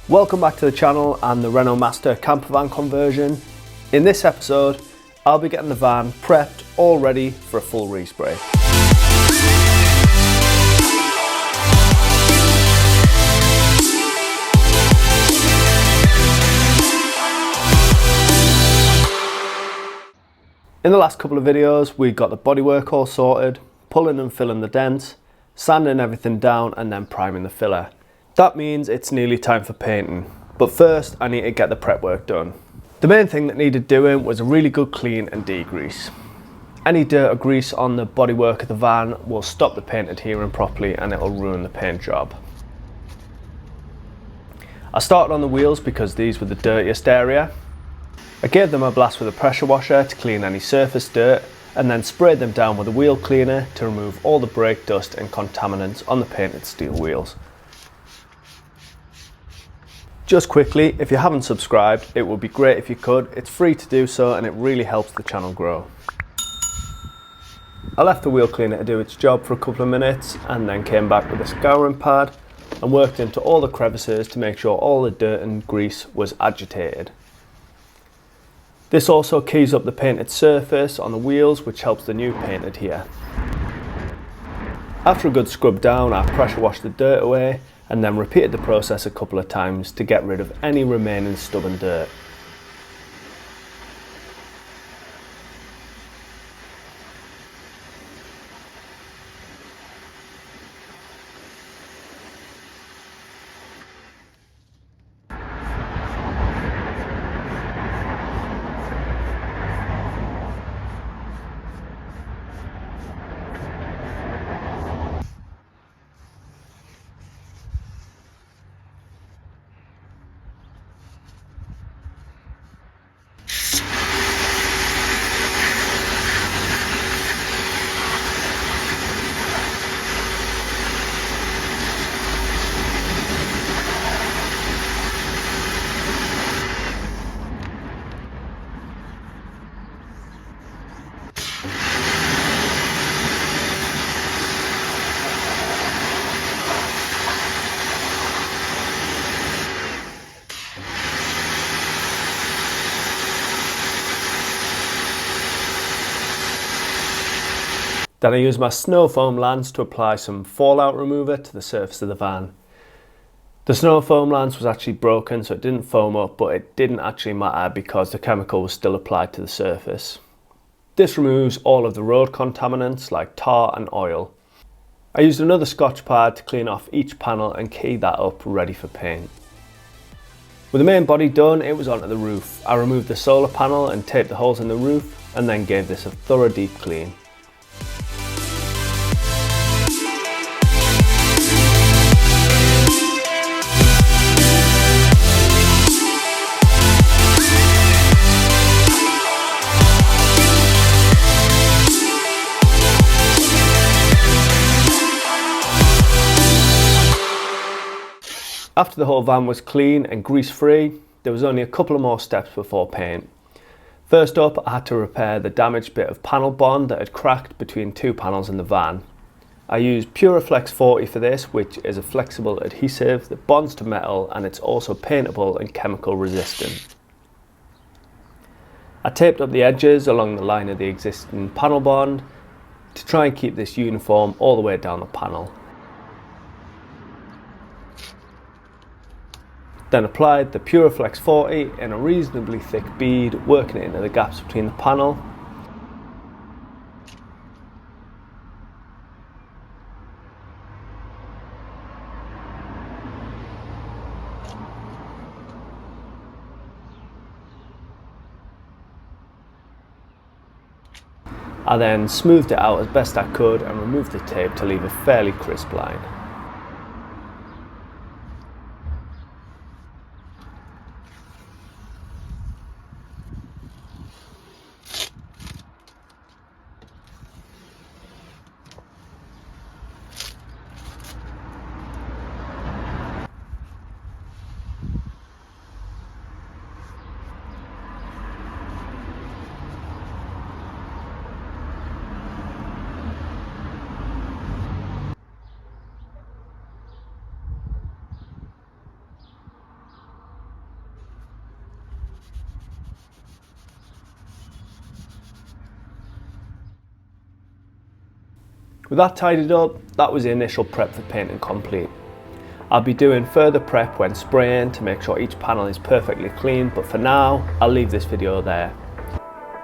Welcome back to the channel and the Renault Master camper van conversion. In this episode, I'll be getting the van prepped, all ready for a full respray. In the last couple of videos, we got the bodywork all sorted, pulling and filling the dents, sanding everything down and then priming the filler. That means it's nearly time for painting, but first I need to get the prep work done. The main thing that needed doing was a really good clean and degrease. Any dirt or grease on the bodywork of the van will stop the paint adhering properly and it'll ruin the paint job. I started on the wheels because these were the dirtiest area. I gave them a blast with a pressure washer to clean any surface dirt and then sprayed them down with a wheel cleaner to remove all the brake dust and contaminants on the painted steel wheels. Just quickly, if you haven't subscribed, it would be great if you could. It's free to do so and it really helps the channel grow. I left the wheel cleaner to do its job for a couple of minutes and then came back with a scouring pad and worked into all the crevices to make sure all the dirt and grease was agitated. This also keys up the painted surface on the wheels, which helps the new paint adhere. After a good scrub down, I pressure washed the dirt away and then repeated the process a couple of times to get rid of any remaining stubborn dirt. Then I used my snow foam lance to apply some fallout remover to the surface of the van. The snow foam lance was actually broken, so it didn't foam up, but it didn't actually matter because the chemical was still applied to the surface. This removes all of the road contaminants like tar and oil. I used another scotch pad to clean off each panel and key that up ready for paint. With the main body done, it was onto the roof. I removed the solar panel and taped the holes in the roof and then gave this a thorough deep clean. After the whole van was clean and grease free, there was only a couple of more steps before paint. First up, I had to repair the damaged bit of panel bond that had cracked between two panels in the van. I used puraflex 40 for this, which is a flexible adhesive that bonds to metal and it's also paintable and chemical resistant. I taped up the edges along the line of the existing panel bond to try and keep this uniform all the way down the panel. Then applied the puraflex 40 in a reasonably thick bead, working it into the gaps between the panel. I then smoothed it out as best I could and removed the tape to leave a fairly crisp line. With that tidied up, that was the initial prep for painting complete. I'll be doing further prep when spraying to make sure each panel is perfectly clean, but for now, I'll leave this video there.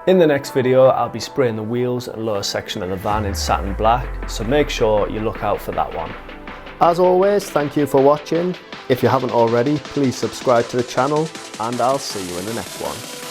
In the next video, I'll be spraying the wheels and lower section of the van in satin black, so make sure you look out for that one. As always, thank you for watching. If you haven't already, please subscribe to the channel, and I'll see you in the next one.